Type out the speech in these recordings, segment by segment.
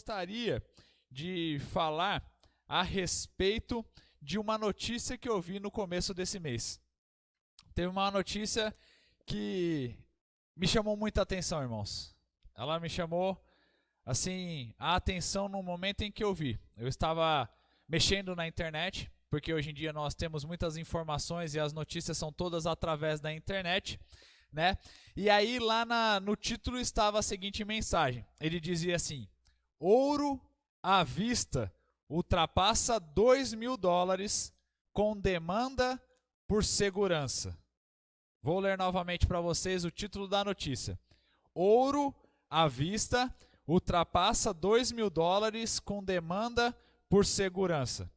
gostaria de falar a respeito de uma notícia que eu vi no começo desse mês. Teve uma notícia que me chamou muita atenção, irmãos. Ela me chamou, assim, a atenção no momento em que eu vi. Eu estava mexendo na internet, porque hoje em dia nós temos muitas informações e as notícias são todas através da internet, né? E aí lá no título estava a seguinte mensagem. Ele dizia assim: ouro à vista ultrapassa $2.000 com demanda por segurança. Vou ler novamente para vocês o título da notícia. Ouro à vista ultrapassa $2.000 com demanda por segurança.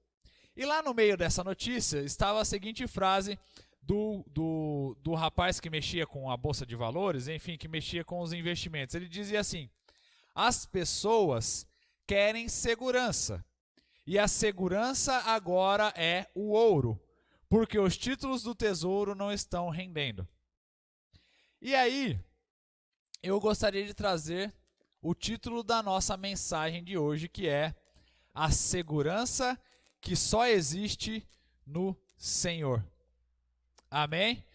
E lá no meio dessa notícia estava a seguinte frase do rapaz que mexia com a bolsa de valores, enfim, que mexia com os investimentos. Ele dizia assim: as pessoas querem segurança, e a segurança agora é o ouro, porque os títulos do tesouro não estão rendendo. E aí, eu gostaria de trazer o título da nossa mensagem de hoje, que é a segurança que só existe no Senhor. Amém?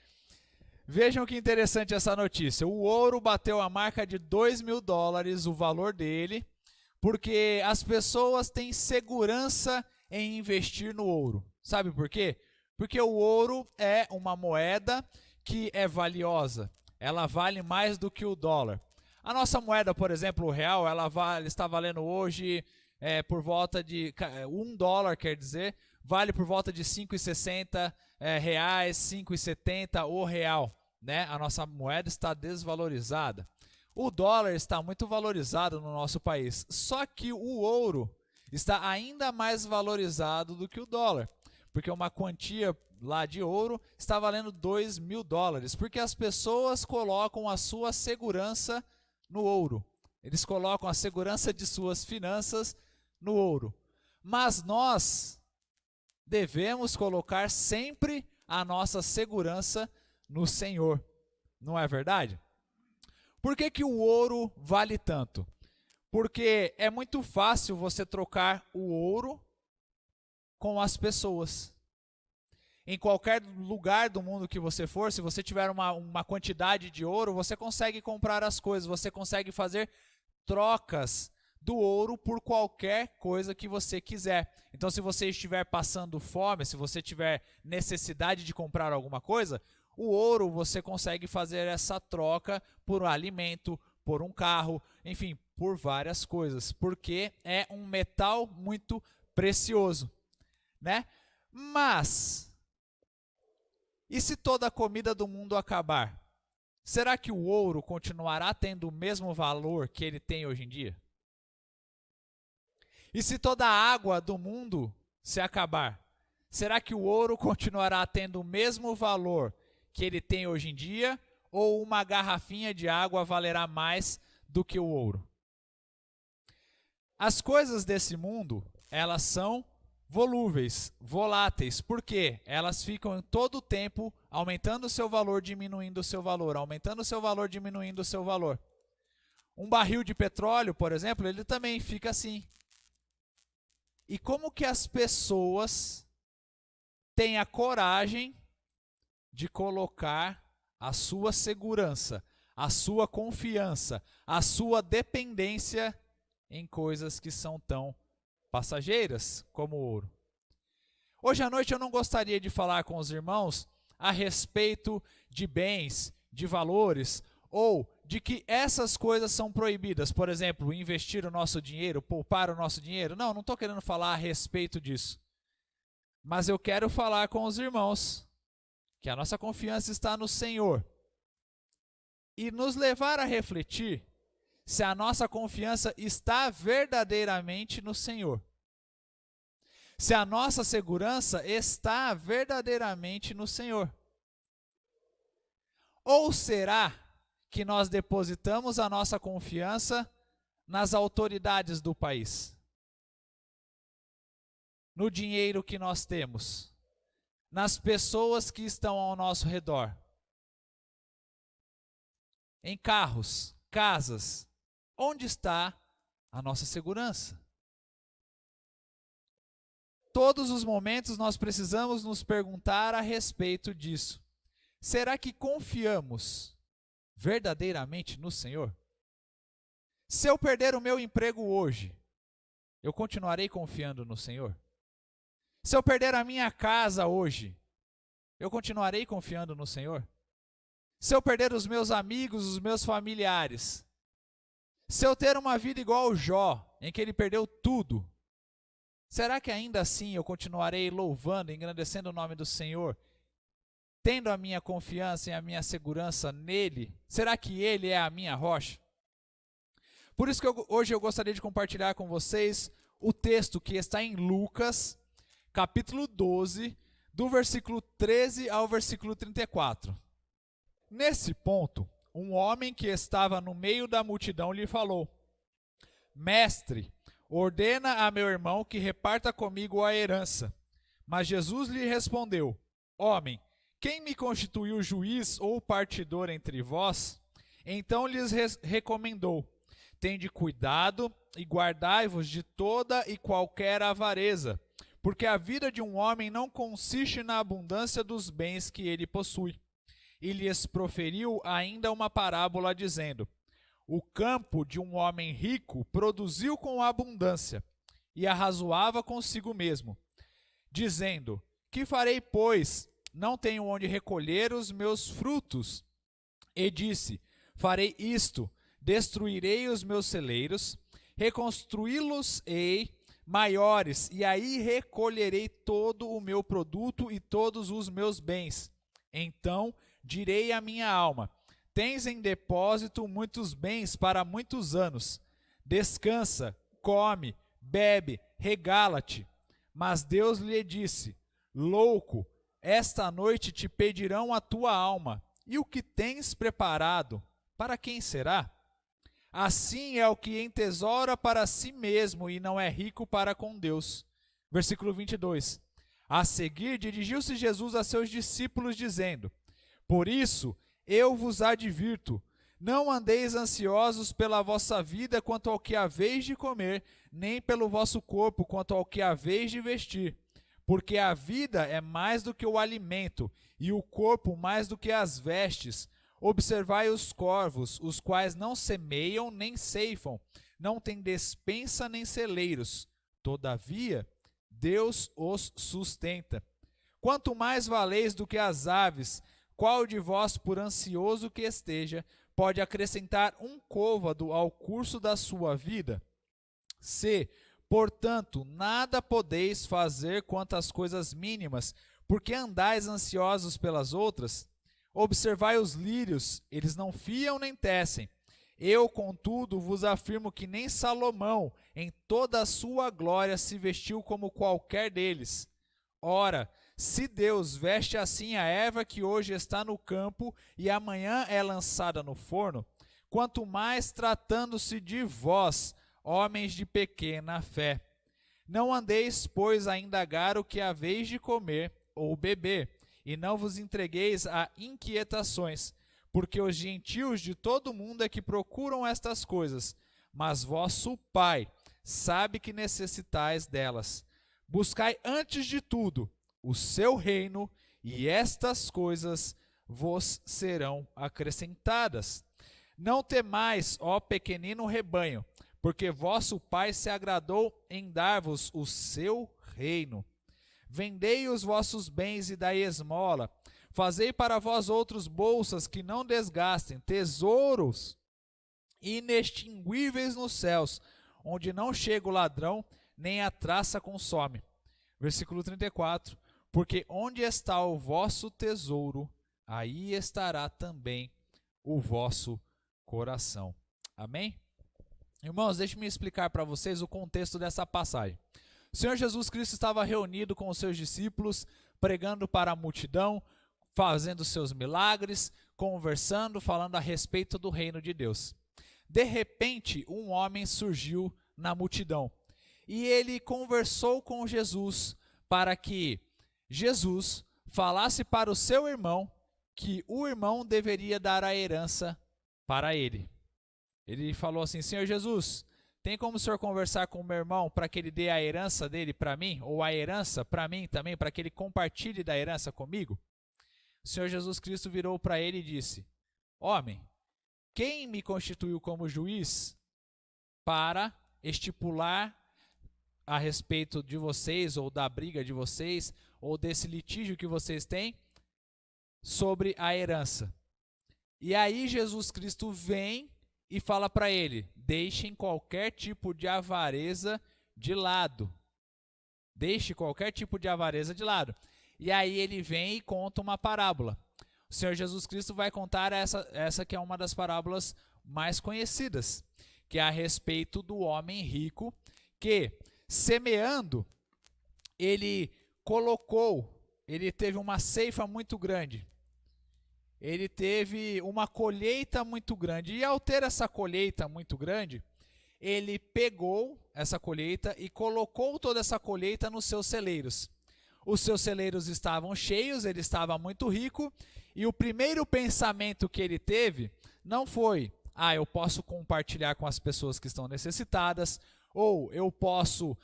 Vejam que interessante essa notícia. O ouro bateu a marca de $2.000, o valor dele, porque as pessoas têm segurança em investir no ouro. Sabe por quê? Porque o ouro é uma moeda que é valiosa. Ela vale mais do que o dólar. A nossa moeda, por exemplo, o real, está valendo hoje por volta de $1, quer dizer, vale por volta de R$5,60, R$5,70 o real, né? A nossa moeda está desvalorizada. O dólar está muito valorizado no nosso país, só que o ouro está ainda mais valorizado do que o dólar, porque uma quantia lá de ouro está valendo $2.000, porque as pessoas colocam a sua segurança no ouro. Eles colocam a segurança de suas finanças no ouro. Mas nós devemos colocar sempre a nossa segurança no Senhor. Não é verdade? Por que o ouro vale tanto? Porque é muito fácil você trocar o ouro com as pessoas. Em qualquer lugar do mundo que você for, se você tiver uma quantidade de ouro, você consegue comprar as coisas, você consegue fazer trocas do ouro por qualquer coisa que você quiser. Então, se você estiver passando fome, se você tiver necessidade de comprar alguma coisa, o ouro você consegue fazer essa troca por um alimento, por um carro, enfim, por várias coisas, porque é um metal muito precioso, né? Mas, e se toda a comida do mundo acabar? Será que o ouro continuará tendo o mesmo valor que ele tem hoje em dia? E se toda a água do mundo se acabar? Será que o ouro continuará tendo o mesmo valor que ele tem hoje em dia? Ou uma garrafinha de água valerá mais do que o ouro? As coisas desse mundo, elas são volúveis, voláteis, porque elas ficam em todo o tempo aumentando o seu valor, diminuindo o seu valor, aumentando o seu valor, diminuindo o seu valor. Um barril de petróleo, por exemplo, ele também fica assim. E como que as pessoas têm a coragem de colocar a sua segurança, a sua confiança, a sua dependência em coisas que são tão passageiras como o ouro? Hoje à noite eu não gostaria de falar com os irmãos a respeito de bens, de valores, ou de que essas coisas são proibidas. Por exemplo, investir o nosso dinheiro, poupar o nosso dinheiro. Não estou querendo falar a respeito disso. Mas eu quero falar com os irmãos que a nossa confiança está no Senhor. E nos levar a refletir se a nossa confiança está verdadeiramente no Senhor. Se a nossa segurança está verdadeiramente no Senhor. Ou será que nós depositamos a nossa confiança nas autoridades do país? No dinheiro que nós temos? Nas pessoas que estão ao nosso redor? Em carros, casas? Onde está a nossa segurança. Todos os momentos nós precisamos nos perguntar a respeito disso. Será que confiamos verdadeiramente no Senhor? Se eu perder o meu emprego hoje, eu continuarei confiando no Senhor? Se eu perder a minha casa hoje, eu continuarei confiando no Senhor? Se eu perder os meus amigos, os meus familiares, se eu ter uma vida igual ao Jó, em que ele perdeu tudo, será que ainda assim eu continuarei louvando, engrandecendo o nome do Senhor, tendo a minha confiança e a minha segurança nele? Será que ele é a minha rocha? Por isso que hoje eu gostaria de compartilhar com vocês o texto que está em Lucas, capítulo 12, do versículo 13 ao versículo 34. Nesse ponto, um homem que estava no meio da multidão lhe falou: Mestre, ordena a meu irmão que reparta comigo a herança. Mas Jesus lhe respondeu: Homem, quem me constituiu juiz ou partidor entre vós? Então lhes recomendou: Tende cuidado e guardai-vos de toda e qualquer avareza, porque a vida de um homem não consiste na abundância dos bens que ele possui. E lhes proferiu ainda uma parábola, dizendo: O campo de um homem rico produziu com abundância, e arrazoava consigo mesmo, dizendo: Que farei, pois? Não tenho onde recolher os meus frutos. E disse: Farei isto: destruirei os meus celeiros, reconstruí-los-ei maiores, e aí recolherei todo o meu produto e todos os meus bens. Então direi à minha alma: Tens em depósito muitos bens para muitos anos. Descansa, come, bebe, regala-te. Mas Deus lhe disse: Louco, esta noite te pedirão a tua alma, e o que tens preparado, para quem será? Assim é o que entesoura para si mesmo e não é rico para com Deus. Versículo 22. A seguir dirigiu-se Jesus a seus discípulos, dizendo: Por isso eu vos advirto, não andeis ansiosos pela vossa vida quanto ao que haveis de comer, nem pelo vosso corpo quanto ao que haveis de vestir. Porque a vida é mais do que o alimento, e o corpo mais do que as vestes. Observai os corvos, os quais não semeiam nem ceifam, não têm despensa nem celeiros. Todavia, Deus os sustenta. Quanto mais valeis do que as aves, qual de vós, por ansioso que esteja, pode acrescentar um côvado ao curso da sua vida? Se, portanto, nada podeis fazer quanto às coisas mínimas, porque andais ansiosos pelas outras? Observai os lírios, eles não fiam nem tecem. Eu, contudo, vos afirmo que nem Salomão, em toda a sua glória, se vestiu como qualquer deles. Ora, se Deus veste assim a erva que hoje está no campo e amanhã é lançada no forno, quanto mais tratando-se de vós, homens de pequena fé. Não andeis, pois, a indagar o que haveis de comer ou beber, e não vos entregueis a inquietações, porque os gentios de todo o mundo é que procuram estas coisas, mas vosso Pai sabe que necessitais delas. Buscai antes de tudo o seu reino, e estas coisas vos serão acrescentadas. Não temais, ó pequenino rebanho, porque vosso Pai se agradou em dar-vos o seu reino. Vendei os vossos bens e dai esmola. Fazei para vós outros bolsas que não desgastem, tesouros inextinguíveis nos céus, onde não chega o ladrão, nem a traça consome. Versículo 34. Porque onde está o vosso tesouro, aí estará também o vosso coração. Amém? Irmãos, deixe-me explicar para vocês o contexto dessa passagem. O Senhor Jesus Cristo estava reunido com os seus discípulos, pregando para a multidão, fazendo seus milagres, conversando, falando a respeito do reino de Deus. De repente, um homem surgiu na multidão e ele conversou com Jesus para que Jesus falasse para o seu irmão que o irmão deveria dar a herança para ele. Ele falou assim: Senhor Jesus, tem como o senhor conversar com o meu irmão para que ele dê a herança dele para mim? Ou a herança para mim também, para que ele compartilhe da herança comigo? O Senhor Jesus Cristo virou para ele e disse: homem, quem me constituiu como juiz para estipular a respeito de vocês, ou da briga de vocês, ou desse litígio que vocês têm sobre a herança? E aí Jesus Cristo vem e fala para ele: deixem qualquer tipo de avareza de lado. Deixe qualquer tipo de avareza de lado. E aí ele vem e conta uma parábola. O Senhor Jesus Cristo vai contar essa que é uma das parábolas mais conhecidas, que é a respeito do homem rico que, semeando, ele teve uma ceifa muito grande. Ele teve uma colheita muito grande. E ao ter essa colheita muito grande, ele pegou essa colheita e colocou toda essa colheita nos seus celeiros. Os seus celeiros estavam cheios, ele estava muito rico, e o primeiro pensamento que ele teve não foi: eu posso compartilhar com as pessoas que estão necessitadas, ou eu posso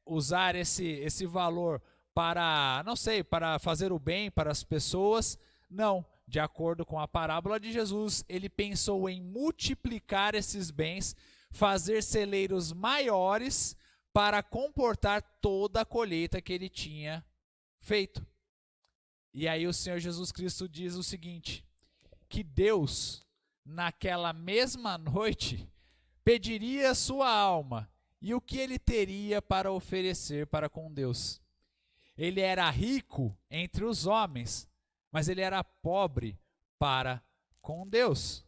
usar esse valor para, não sei, para fazer o bem para as pessoas. Não, de acordo com a parábola de Jesus, ele pensou em multiplicar esses bens, fazer celeiros maiores para comportar toda a colheita que ele tinha feito. E aí o Senhor Jesus Cristo diz o seguinte: que Deus, naquela mesma noite, pediria sua alma, e o que ele teria para oferecer para com Deus? Ele era rico entre os homens, mas ele era pobre para com Deus.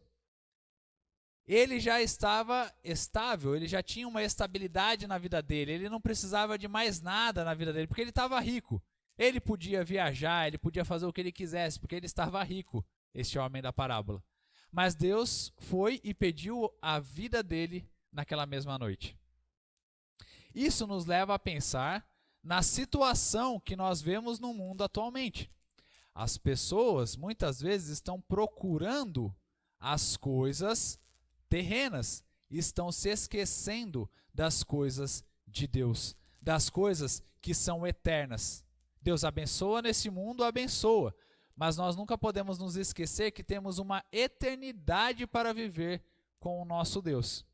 Ele já estava estável, ele já tinha uma estabilidade na vida dele, ele não precisava de mais nada na vida dele, porque ele estava rico. Ele podia viajar, ele podia fazer o que ele quisesse, porque ele estava rico, este homem da parábola. Mas Deus foi e pediu a vida dele naquela mesma noite. Isso nos leva a pensar na situação que nós vemos no mundo atualmente. As pessoas muitas vezes estão procurando as coisas terrenas, estão se esquecendo das coisas de Deus, das coisas que são eternas. Deus abençoa nesse mundo, abençoa, mas nós nunca podemos nos esquecer que temos uma eternidade para viver com o nosso Deus.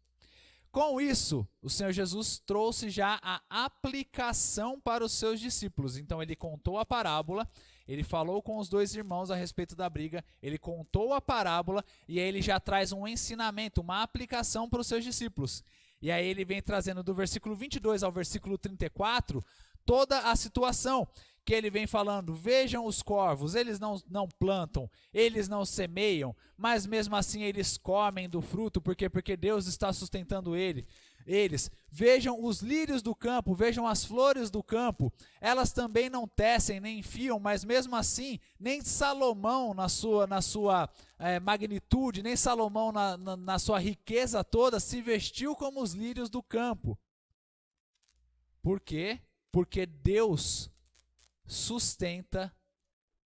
Com isso, o Senhor Jesus trouxe já a aplicação para os seus discípulos. Então ele contou a parábola, ele falou com os dois irmãos a respeito da briga, ele contou a parábola e aí ele já traz um ensinamento, uma aplicação para os seus discípulos. E aí ele vem trazendo do versículo 22 ao versículo 34 toda a situação que ele vem falando. Vejam os corvos, eles não plantam, eles não semeiam, mas mesmo assim eles comem do fruto, porque Deus está sustentando eles. Vejam os lírios do campo, vejam as flores do campo, elas também não tecem nem fiam, mas mesmo assim nem Salomão na sua magnitude, nem Salomão na sua riqueza toda se vestiu como os lírios do campo. Por quê? Porque Deus sustenta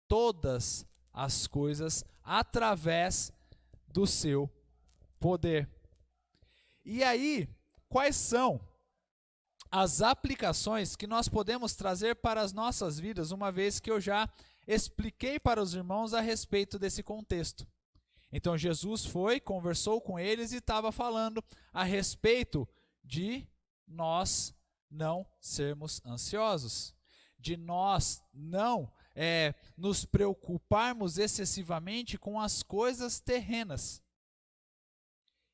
todas as coisas através do seu poder. E aí, quais são as aplicações que nós podemos trazer para as nossas vidas, uma vez que eu já expliquei para os irmãos a respeito desse contexto? Então Jesus foi, conversou com eles e estava falando a respeito de nós não sermos ansiosos, de nós não nos preocuparmos excessivamente com as coisas terrenas.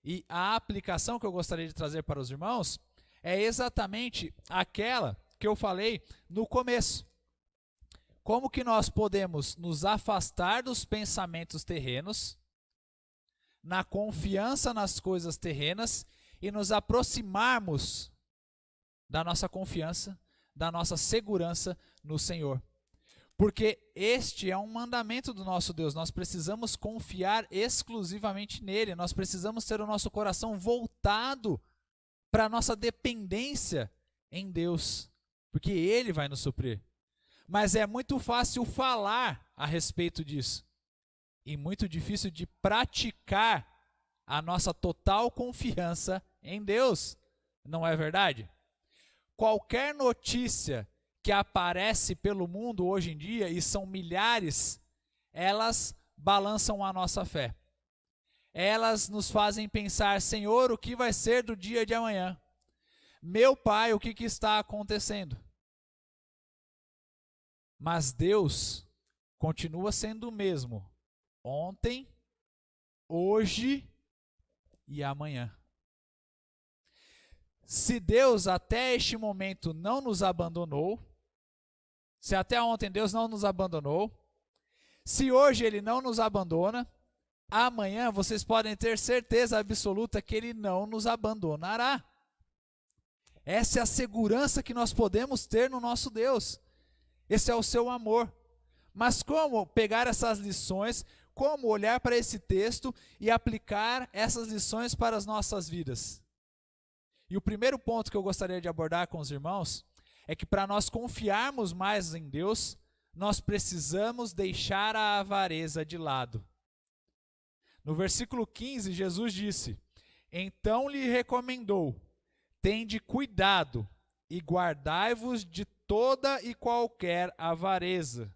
E a aplicação que eu gostaria de trazer para os irmãos é exatamente aquela que eu falei no começo. Como que nós podemos nos afastar dos pensamentos terrenos, na confiança nas coisas terrenas, e nos aproximarmos da nossa confiança, da nossa segurança no Senhor. Porque este é um mandamento do nosso Deus, nós precisamos confiar exclusivamente nele, nós precisamos ter o nosso coração voltado para a nossa dependência em Deus, porque ele vai nos suprir. Mas é muito fácil falar a respeito disso, e muito difícil de praticar a nossa total confiança em Deus. Não é verdade? Qualquer notícia que aparece pelo mundo hoje em dia, e são milhares, elas balançam a nossa fé. Elas nos fazem pensar, Senhor, o que vai ser do dia de amanhã? Meu Pai, o que está acontecendo? Mas Deus continua sendo o mesmo, ontem, hoje e amanhã. Se Deus até este momento não nos abandonou, se até ontem Deus não nos abandonou, se hoje Ele não nos abandona, amanhã vocês podem ter certeza absoluta que Ele não nos abandonará. Essa é a segurança que nós podemos ter no nosso Deus. Esse é o seu amor. Mas como pegar essas lições, como olhar para esse texto e aplicar essas lições para as nossas vidas? E o primeiro ponto que eu gostaria de abordar com os irmãos é que para nós confiarmos mais em Deus, nós precisamos deixar a avareza de lado. No versículo 15, Jesus disse: então lhe recomendou, tende cuidado e guardai-vos de toda e qualquer avareza,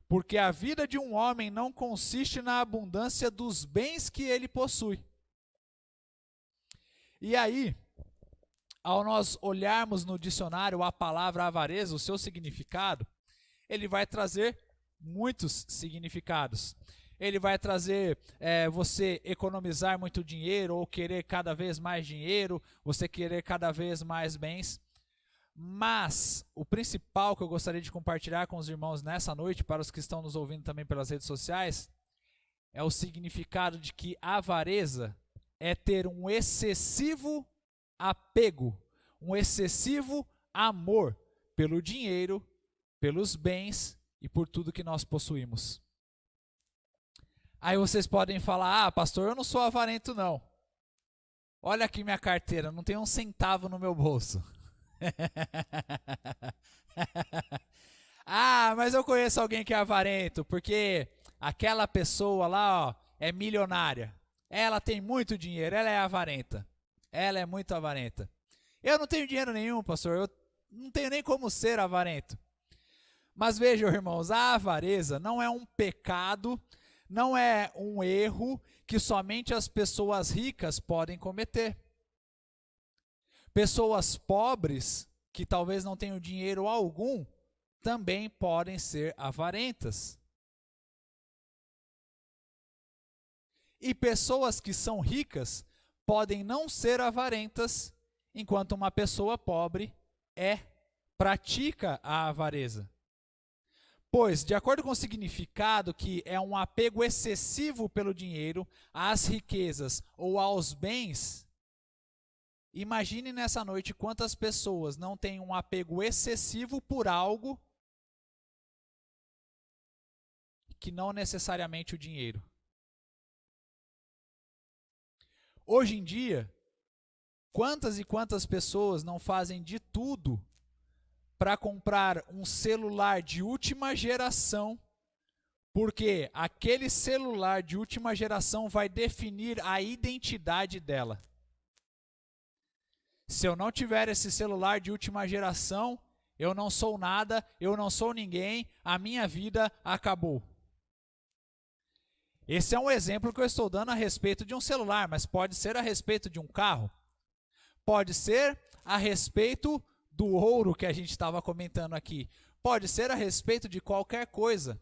porque a vida de um homem não consiste na abundância dos bens que ele possui. E aí, ao nós olharmos no dicionário a palavra avareza, o seu significado, ele vai trazer muitos significados. Ele vai trazer você economizar muito dinheiro ou querer cada vez mais dinheiro, você querer cada vez mais bens. Mas o principal que eu gostaria de compartilhar com os irmãos nessa noite, para os que estão nos ouvindo também pelas redes sociais, é o significado de que avareza é ter um excessivo apego, um excessivo amor pelo dinheiro, pelos bens e por tudo que nós possuímos. Aí vocês podem falar, pastor, eu não sou avarento não. Olha aqui minha carteira, não tem um centavo no meu bolso. Mas eu conheço alguém que é avarento, porque aquela pessoa lá, é milionária. Ela tem muito dinheiro, ela é avarenta. Ela é muito avarenta. Eu não tenho dinheiro nenhum, pastor, eu não tenho nem como ser avarento. Mas vejam, irmãos, a avareza não é um pecado, não é um erro que somente as pessoas ricas podem cometer. Pessoas pobres, que talvez não tenham dinheiro algum, também podem ser avarentas. E pessoas que são ricas podem não ser avarentas, enquanto uma pessoa pobre pratica a avareza. Pois, de acordo com o significado, que é um apego excessivo pelo dinheiro, às riquezas ou aos bens, imagine nessa noite quantas pessoas não têm um apego excessivo por algo que não necessariamente o dinheiro. Hoje em dia, quantas e quantas pessoas não fazem de tudo para comprar um celular de última geração, porque aquele celular de última geração vai definir a identidade dela. Se eu não tiver esse celular de última geração, eu não sou nada, eu não sou ninguém, a minha vida acabou. Esse é um exemplo que eu estou dando a respeito de um celular, mas pode ser a respeito de um carro, pode ser a respeito do ouro que a gente estava comentando aqui, pode ser a respeito de qualquer coisa.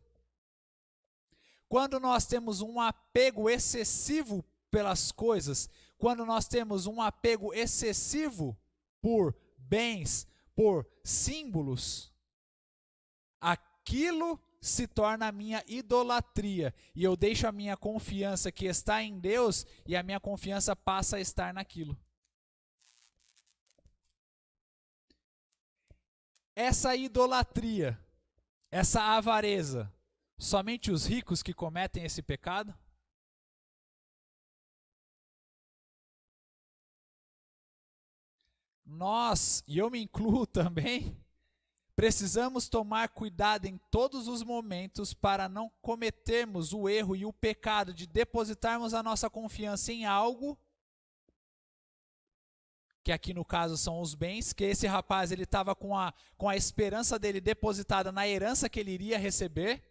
Quando nós temos um apego excessivo pelas coisas, quando nós temos um apego excessivo por bens, por símbolos, aquilo se torna a minha idolatria, e eu deixo a minha confiança que está em Deus, e a minha confiança passa a estar naquilo. Essa idolatria, essa avareza, somente os ricos que cometem esse pecado? Nós, e eu me incluo também, precisamos tomar cuidado em todos os momentos para não cometermos o erro e o pecado de depositarmos a nossa confiança em algo que aqui no caso são os bens, que esse rapaz ele estava com a esperança dele depositada na herança que ele iria receber,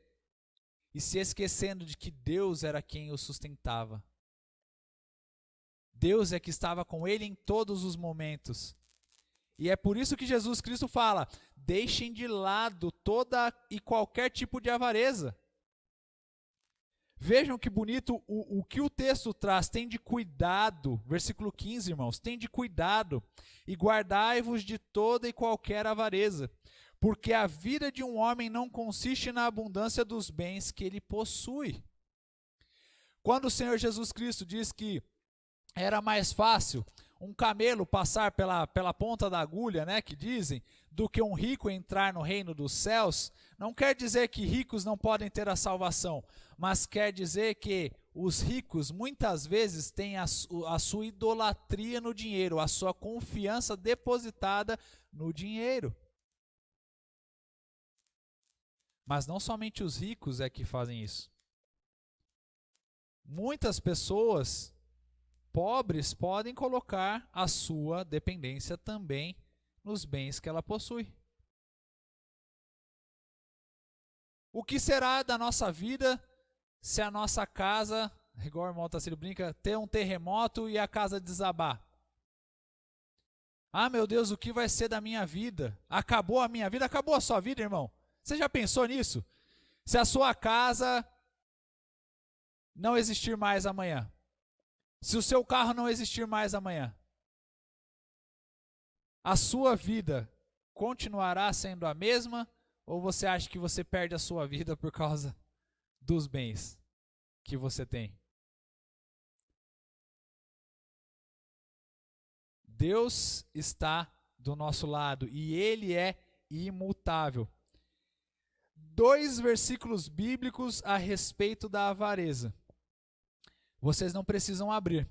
e se esquecendo de que Deus era quem o sustentava. Deus é que estava com ele em todos os momentos. E é por isso que Jesus Cristo fala: deixem de lado toda e qualquer tipo de avareza. Vejam que bonito o que o texto traz. Tem de cuidado, versículo 15, irmãos. Tem de cuidado e guardai-vos de toda e qualquer avareza, porque a vida de um homem não consiste na abundância dos bens que ele possui. Quando o Senhor Jesus Cristo diz que era mais fácil um camelo passar pela ponta da agulha, né, que dizem, do que um rico entrar no reino dos céus, não quer dizer que ricos não podem ter a salvação, mas quer dizer que os ricos muitas vezes têm a sua idolatria no dinheiro, a sua confiança depositada no dinheiro. Mas não somente os ricos é que fazem isso. Muitas pessoas pobres podem colocar a sua dependência também nos bens que ela possui. O que será da nossa vida se a nossa casa, igual o irmão Tacílio brinca, ter um terremoto e a casa desabar? Ah, meu Deus, o que vai ser da minha vida? Acabou a minha vida? Acabou a sua vida, irmão? Você já pensou nisso? Se a sua casa não existir mais amanhã? Se o seu carro não existir mais amanhã, a sua vida continuará sendo a mesma, ou você acha que você perde a sua vida por causa dos bens que você tem? Deus está do nosso lado e Ele é imutável. 2 versículos bíblicos a respeito da avareza. Vocês não precisam abrir.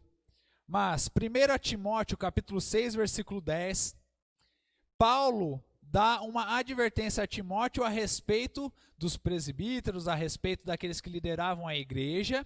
Mas 1 Timóteo capítulo 6, versículo 10, Paulo dá uma advertência a Timóteo a respeito dos presbíteros, a respeito daqueles que lideravam a igreja,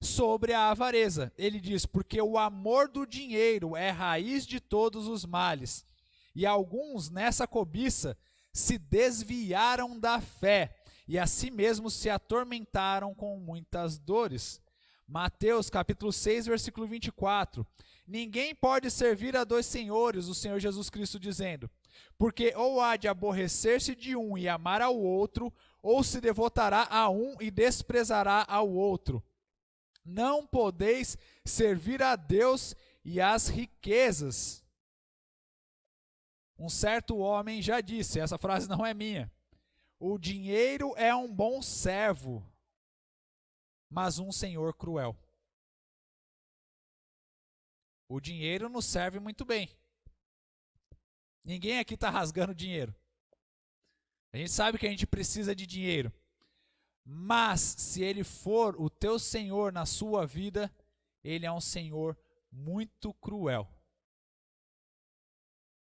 sobre a avareza. Ele diz: porque o amor do dinheiro é raiz de todos os males, e alguns nessa cobiça se desviaram da fé, e a si mesmos se atormentaram com muitas dores. Mateus capítulo 6, versículo 24. Ninguém pode servir a dois senhores, o Senhor Jesus Cristo dizendo, porque ou há de aborrecer-se de um e amar ao outro, ou se devotará a um e desprezará ao outro. Não podeis servir a Deus e às riquezas. Um certo homem já disse, essa frase não é minha: o dinheiro é um bom servo, mas um senhor cruel. O dinheiro nos serve muito bem. Ninguém aqui está rasgando dinheiro. A gente sabe que a gente precisa de dinheiro. Mas se ele for o teu senhor na sua vida, ele é um senhor muito cruel.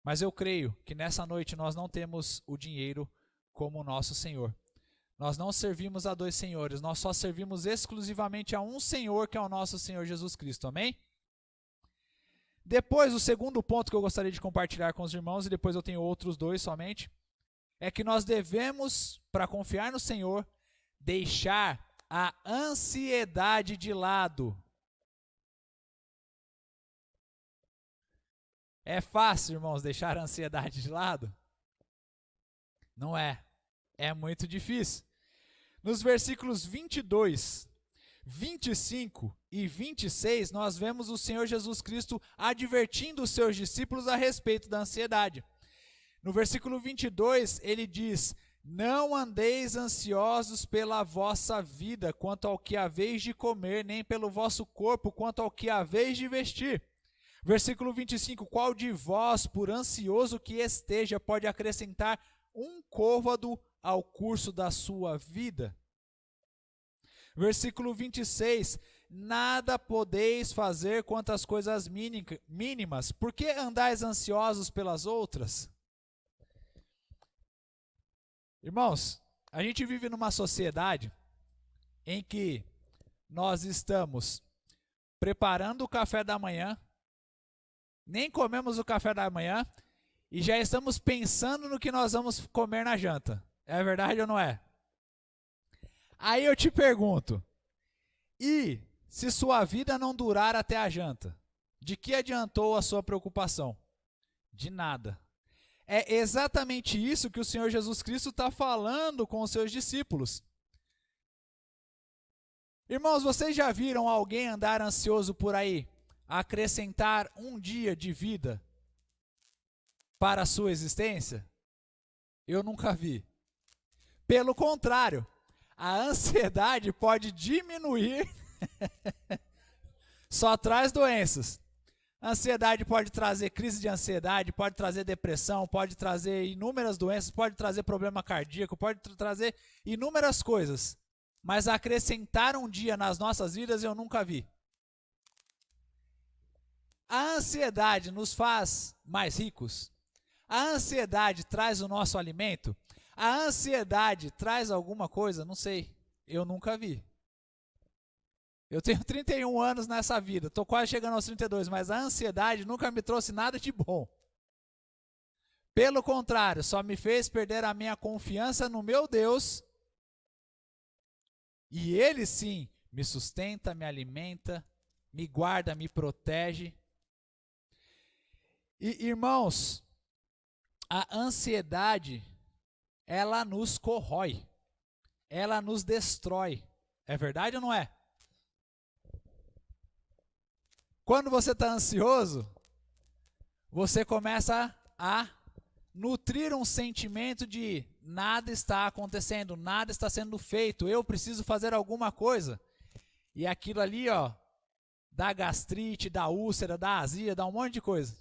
Mas eu creio que nessa noite nós não temos o dinheiro como nosso senhor. Nós não servimos a dois senhores, nós só servimos exclusivamente a um Senhor, que é o nosso Senhor Jesus Cristo, amém? Depois, o segundo ponto que eu gostaria de compartilhar com os irmãos, e depois eu tenho outros dois somente, é que nós devemos, para confiar no Senhor, deixar a ansiedade de lado. É fácil, irmãos, deixar a ansiedade de lado? Não é. É muito difícil. Nos versículos 22, 25 e 26, nós vemos o Senhor Jesus Cristo advertindo os seus discípulos a respeito da ansiedade. No versículo 22, ele diz: não andeis ansiosos pela vossa vida, quanto ao que haveis de comer, nem pelo vosso corpo, quanto ao que haveis de vestir. Versículo 25, qual de vós, por ansioso que esteja, pode acrescentar um côvado ao curso da sua vida? Versículo 26, nada podeis fazer quanto às coisas mínimas, por que andais ansiosos pelas outras? Irmãos, a gente vive numa sociedade em que nós estamos preparando o café da manhã, nem comemos o café da manhã e já estamos pensando no que nós vamos comer na janta. É verdade ou não é? Aí eu te pergunto, e se sua vida não durar até a janta? De que adiantou a sua preocupação? De nada. É exatamente isso que o Senhor Jesus Cristo está falando com os seus discípulos. Irmãos, vocês já viram alguém andar ansioso por aí, acrescentar um dia de vida para a sua existência? Eu nunca vi. Pelo contrário, a ansiedade pode diminuir, só traz doenças. A ansiedade pode trazer crise de ansiedade, pode trazer depressão, pode trazer inúmeras doenças, pode trazer problema cardíaco, pode trazer inúmeras coisas. Mas acrescentar um dia nas nossas vidas eu nunca vi. A ansiedade nos faz mais ricos? A ansiedade traz o nosso alimento? A ansiedade traz alguma coisa? Não sei, eu nunca vi. Eu tenho 31 anos nessa vida, estou quase chegando aos 32, mas a ansiedade nunca me trouxe nada de bom. Pelo contrário, só me fez perder a minha confiança no meu Deus. E Ele sim me sustenta, me alimenta, me guarda, me protege. E irmãos, a ansiedade, ela nos corrói, ela nos destrói. É verdade ou não é? Quando você está ansioso, você começa a nutrir um sentimento de nada está acontecendo, nada está sendo feito, eu preciso fazer alguma coisa. E aquilo ali, ó, dá gastrite, dá úlcera, dá azia, dá um monte de coisa.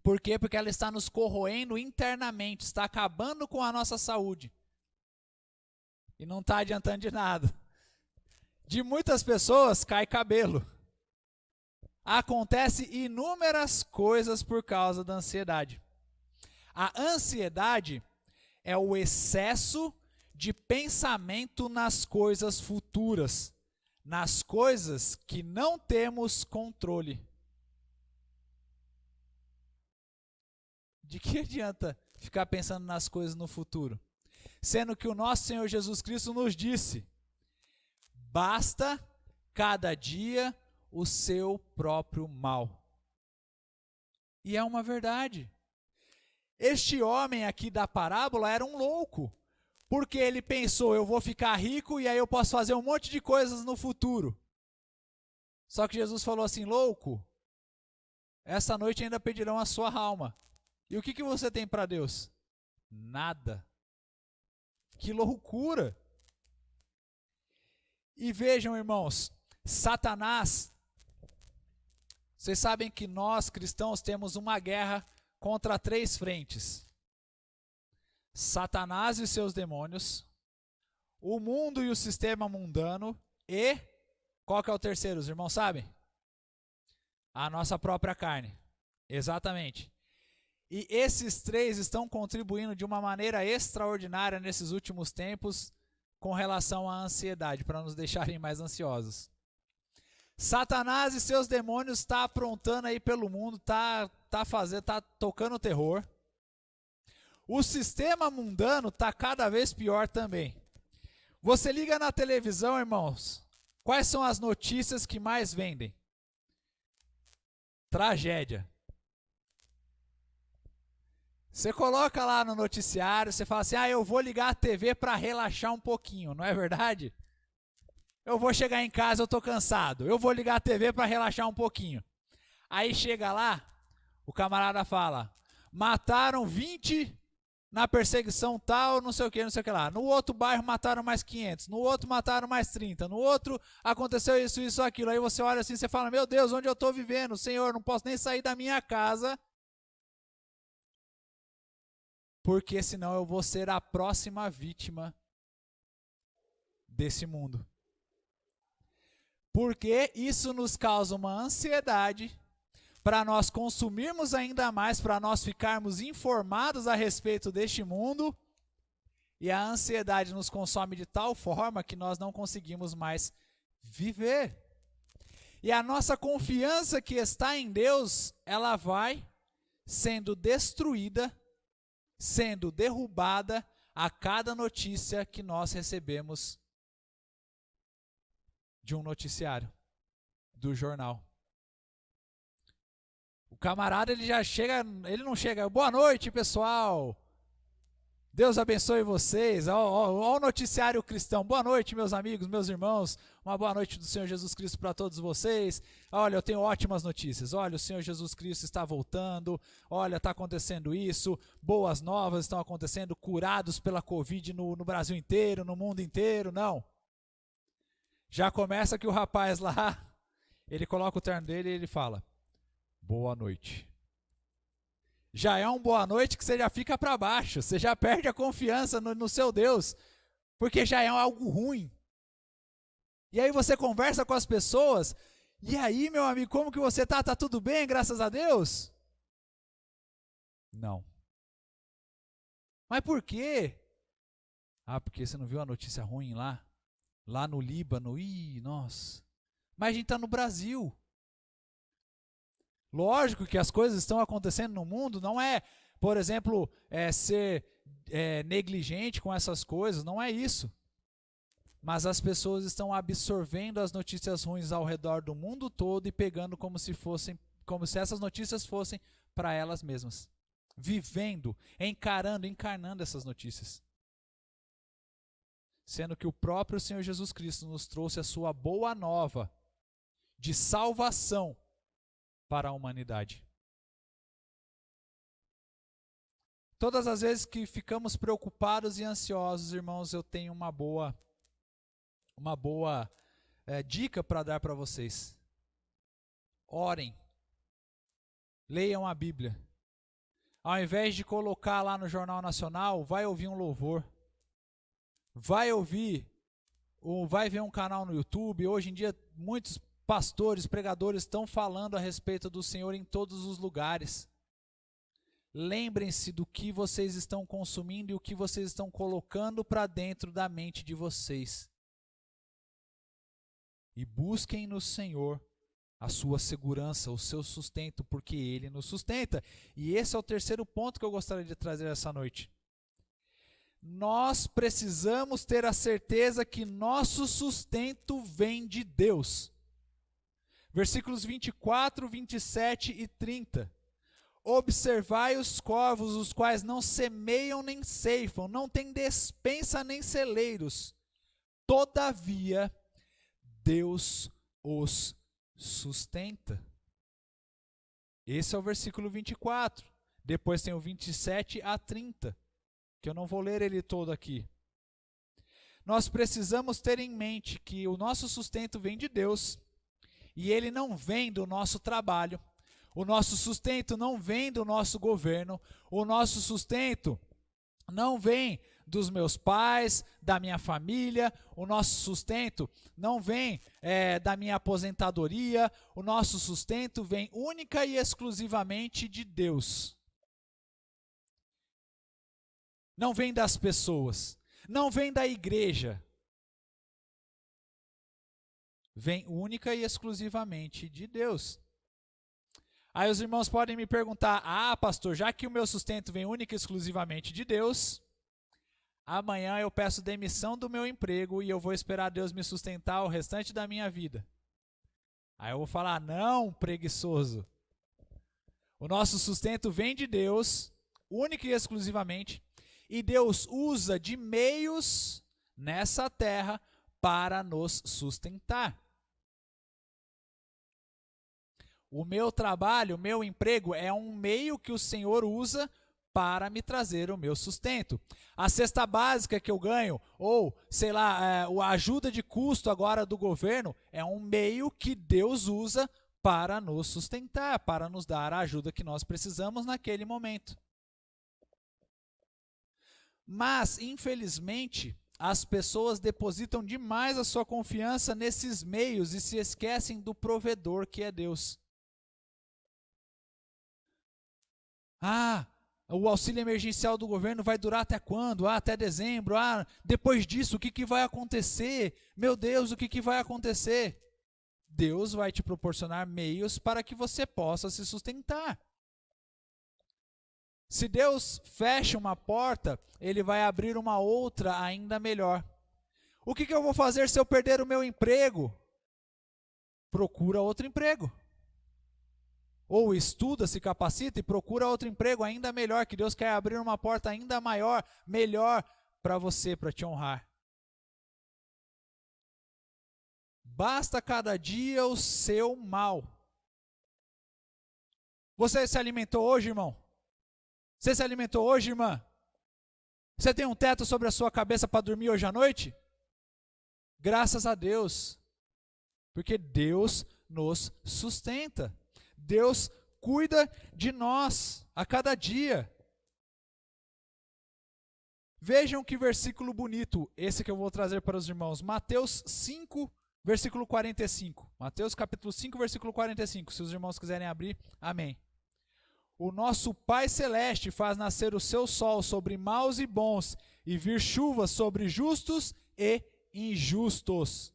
Por quê? Porque ela está nos corroendo internamente, está acabando com a nossa saúde. E não está adiantando de nada. De muitas pessoas cai cabelo. Acontece inúmeras coisas por causa da ansiedade. A ansiedade é o excesso de pensamento nas coisas futuras, nas coisas que não temos controle. De que adianta ficar pensando nas coisas no futuro? Sendo que o nosso Senhor Jesus Cristo nos disse: basta cada dia o seu próprio mal. E é uma verdade. Este homem aqui da parábola era um louco, porque ele pensou, eu vou ficar rico e aí eu posso fazer um monte de coisas no futuro. Só que Jesus falou assim, louco, essa noite ainda pedirão a sua alma. E o que você tem para Deus? Nada. Que loucura! E vejam, irmãos, Satanás, vocês sabem que nós cristãos temos uma guerra contra 3 frentes. Satanás e seus demônios, o mundo e o sistema mundano e, qual que é o terceiro, os irmãos sabem? A nossa própria carne. Exatamente. E esses 3 estão contribuindo de uma maneira extraordinária nesses últimos tempos com relação à ansiedade, para nos deixarem mais ansiosos. Satanás e seus demônios estão aprontando aí pelo mundo, tá tocando terror. O sistema mundano está cada vez pior também. Você liga na televisão, irmãos, quais são as notícias que mais vendem? Tragédia. Você coloca lá no noticiário, você fala assim, eu vou ligar a TV para relaxar um pouquinho, não é verdade? Eu vou chegar em casa, eu estou cansado, eu vou ligar a TV para relaxar um pouquinho. Aí chega lá, o camarada fala, mataram 20 na perseguição tal, não sei o que lá. No outro bairro mataram mais 500, no outro mataram mais 30, no outro aconteceu isso, aquilo. Aí você olha assim, você fala, meu Deus, onde eu estou vivendo? Senhor, não posso nem sair da minha casa, porque senão eu vou ser a próxima vítima desse mundo. Porque isso nos causa uma ansiedade para nós consumirmos ainda mais, para nós ficarmos informados a respeito deste mundo, e a ansiedade nos consome de tal forma que nós não conseguimos mais viver. E a nossa confiança que está em Deus, ela vai sendo destruída, sendo derrubada a cada notícia que nós recebemos de um noticiário, do jornal. O camarada, ele já chega, ele não chega, boa noite, pessoal, Deus abençoe vocês, ó o noticiário cristão, boa noite, meus amigos, meus irmãos, uma boa noite do Senhor Jesus Cristo para todos vocês. Olha, eu tenho ótimas notícias, olha, o Senhor Jesus Cristo está voltando, olha, está acontecendo isso, boas novas estão acontecendo, curados pela Covid no Brasil inteiro, no mundo inteiro, não. Já começa que o rapaz lá, ele coloca o terno dele e ele fala, boa noite. Já é um boa noite que você já fica para baixo, você já perde a confiança no seu Deus, porque já é algo ruim. E aí você conversa com as pessoas, e aí, meu amigo, como que você tá? Tá tudo bem, graças a Deus? Não. Mas por quê? Ah, porque você não viu a notícia ruim lá? Lá no Líbano, nossa. Mas a gente está no Brasil. Lógico que as coisas estão acontecendo no mundo, não é, por exemplo, ser negligente com essas coisas, não é isso. Mas as pessoas estão absorvendo as notícias ruins ao redor do mundo todo e pegando como se essas notícias fossem para elas mesmas. Vivendo, encarnando essas notícias. Sendo que o próprio Senhor Jesus Cristo nos trouxe a sua boa nova de salvação para a humanidade. Todas as vezes que ficamos preocupados e ansiosos, irmãos, eu tenho uma boa dica para dar para vocês. Orem. Leiam a Bíblia. Ao invés de colocar lá no Jornal Nacional, vai ouvir um louvor. Vai ver um canal no YouTube. Hoje em dia, muitos pastores, pregadores estão falando a respeito do Senhor em todos os lugares. Lembrem-se do que vocês estão consumindo e o que vocês estão colocando para dentro da mente de vocês. E busquem no Senhor a sua segurança, o seu sustento, porque Ele nos sustenta. E esse é o terceiro ponto que eu gostaria de trazer essa noite. Nós precisamos ter a certeza que nosso sustento vem de Deus. Versículos 24, 27 e 30. Observai os corvos, os quais não semeiam nem ceifam, não têm despensa nem celeiros. Todavia, Deus os sustenta. Esse é o versículo 24. Depois tem o 27 a 30, que eu não vou ler ele todo aqui. Nós precisamos ter em mente que o nosso sustento vem de Deus, e ele não vem do nosso trabalho, o nosso sustento não vem do nosso governo, o nosso sustento não vem dos meus pais, da minha família, o nosso sustento não vem da minha aposentadoria, o nosso sustento vem única e exclusivamente de Deus. Não vem das pessoas, não vem da igreja. Vem única e exclusivamente de Deus. Aí os irmãos podem me perguntar, pastor, já que o meu sustento vem única e exclusivamente de Deus, amanhã eu peço demissão do meu emprego e eu vou esperar Deus me sustentar o restante da minha vida. Aí eu vou falar, não, preguiçoso. O nosso sustento vem de Deus, única e exclusivamente, e Deus usa de meios nessa terra para nos sustentar. O meu trabalho, o meu emprego é um meio que o Senhor usa para me trazer o meu sustento. A cesta básica que eu ganho, ou sei lá, a ajuda de custo agora do governo, é um meio que Deus usa para nos sustentar, para nos dar a ajuda que nós precisamos naquele momento. Mas, infelizmente, as pessoas depositam demais a sua confiança nesses meios e se esquecem do provedor que é Deus. O auxílio emergencial do governo vai durar até quando? Até dezembro. Depois disso, o que vai acontecer? Meu Deus, o que vai acontecer? Deus vai te proporcionar meios para que você possa se sustentar. Se Deus fecha uma porta, Ele vai abrir uma outra ainda melhor. O que eu vou fazer se eu perder o meu emprego? Procura outro emprego. Ou estuda, se capacita e procura outro emprego ainda melhor, que Deus quer abrir uma porta ainda maior, melhor para você, para te honrar. Basta cada dia o seu mal. Você se alimentou hoje, irmão? Você se alimentou hoje, irmã? Você tem um teto sobre a sua cabeça para dormir hoje à noite? Graças a Deus. Porque Deus nos sustenta. Deus cuida de nós a cada dia. Vejam que versículo bonito, esse que eu vou trazer para os irmãos. Mateus 5, versículo 45. Mateus capítulo 5, versículo 45. Se os irmãos quiserem abrir, amém. O nosso Pai Celeste faz nascer o seu sol sobre maus e bons, e vir chuva sobre justos e injustos.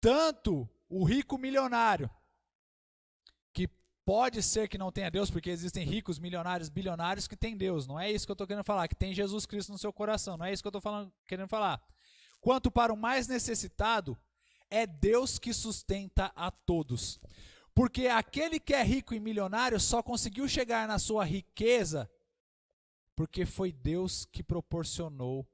Tanto o rico milionário, que pode ser que não tenha Deus, porque existem ricos, milionários, bilionários que têm Deus. Não é isso que eu estou querendo falar, que tem Jesus Cristo no seu coração. Não é isso que eu estou querendo falar. Quanto para o mais necessitado, é Deus que sustenta a todos. Porque aquele que é rico e milionário só conseguiu chegar na sua riqueza porque foi Deus que proporcionou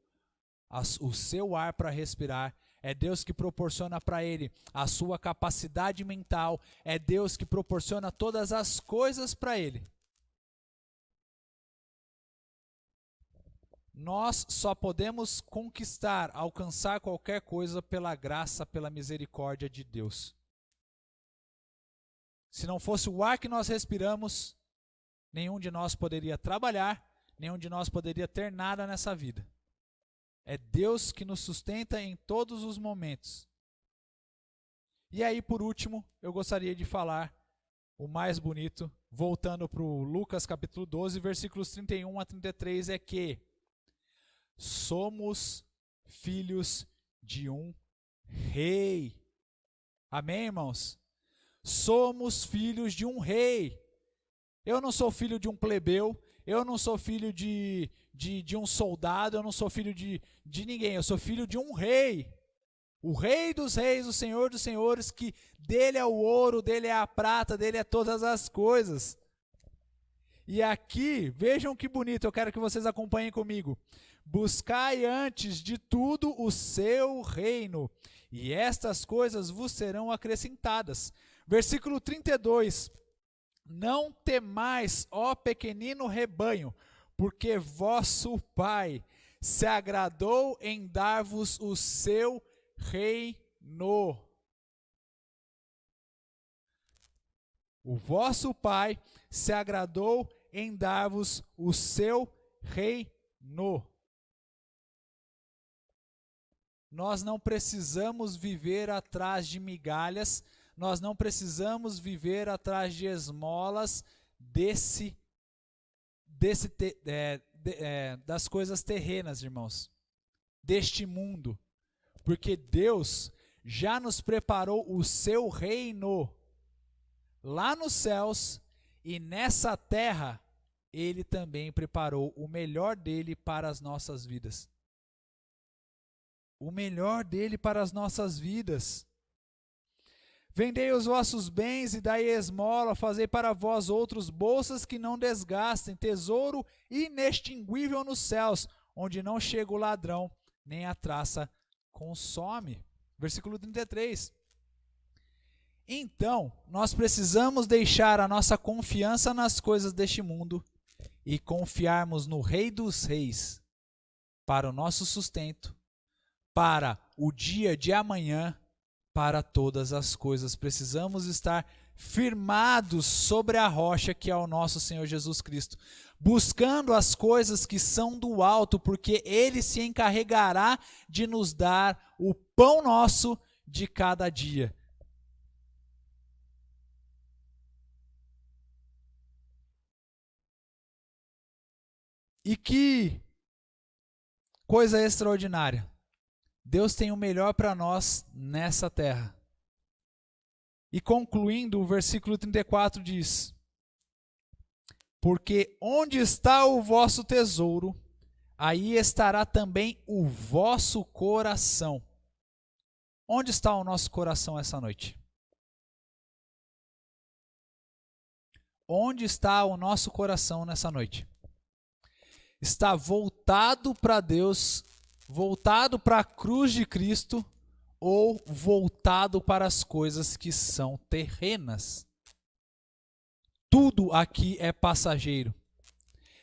o seu ar para respirar. É Deus que proporciona para ele a sua capacidade mental. É Deus que proporciona todas as coisas para ele. Nós só podemos conquistar, alcançar qualquer coisa pela graça, pela misericórdia de Deus. Se não fosse o ar que nós respiramos, nenhum de nós poderia trabalhar, nenhum de nós poderia ter nada nessa vida. É Deus que nos sustenta em todos os momentos. E aí, por último, eu gostaria de falar o mais bonito, voltando para o Lucas capítulo 12, versículos 31 a 33, é que somos filhos de um rei. Amém, irmãos? Somos filhos de um rei. Eu não sou filho de um plebeu, eu não sou filho de um soldado, eu não sou filho de ninguém, eu sou filho de um rei. O Rei dos Reis, o Senhor dos Senhores, que dele é o ouro, dele é a prata, dele é todas as coisas. E aqui, vejam que bonito, eu quero que vocês acompanhem comigo. Buscai antes de tudo o seu reino, e estas coisas vos serão acrescentadas. Versículo 32. Não temais, ó pequenino rebanho, porque vosso Pai se agradou em dar-vos o seu reino. O vosso Pai se agradou em dar-vos o seu reino. Nós não precisamos viver atrás de migalhas, nós não precisamos viver atrás de esmolas das coisas terrenas, irmãos, deste mundo, porque Deus já nos preparou o seu reino lá nos céus, e nessa terra Ele também preparou o melhor dele para as nossas vidas. O melhor dele para as nossas vidas. Vendei os vossos bens e dai esmola, fazei para vós outros bolsas que não desgastem, tesouro inextinguível nos céus, onde não chega o ladrão, nem a traça consome. Versículo 33. Então, nós precisamos deixar a nossa confiança nas coisas deste mundo e confiarmos no Rei dos Reis para o nosso sustento, para o dia de amanhã, para todas as coisas. Precisamos estar firmados sobre a rocha que é o nosso Senhor Jesus Cristo, buscando as coisas que são do alto, porque Ele se encarregará de nos dar o pão nosso de cada dia. E que coisa extraordinária! Deus tem o melhor para nós nessa terra. E concluindo, o versículo 34 diz: porque onde está o vosso tesouro, aí estará também o vosso coração. Onde está o nosso coração essa noite? Onde está o nosso coração nessa noite? Está voltado para Deus, voltado para a cruz de Cristo, ou voltado para as coisas que são terrenas? Tudo aqui é passageiro.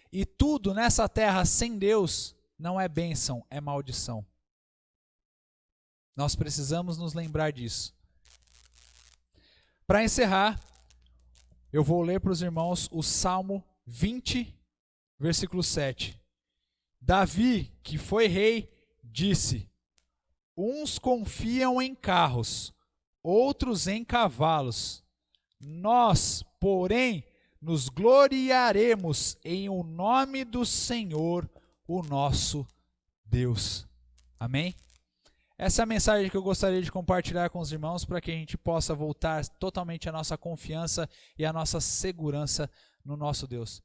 E tudo nessa terra sem Deus não é bênção, é maldição. Nós precisamos nos lembrar disso. Para encerrar, eu vou ler para os irmãos o Salmo 20, versículo 7. Davi, que foi rei, disse: uns confiam em carros, outros em cavalos. Nós, porém, nos gloriaremos em o nome do Senhor, o nosso Deus. Amém? Essa é a mensagem que eu gostaria de compartilhar com os irmãos para que a gente possa voltar totalmente a nossa confiança e a nossa segurança no nosso Deus.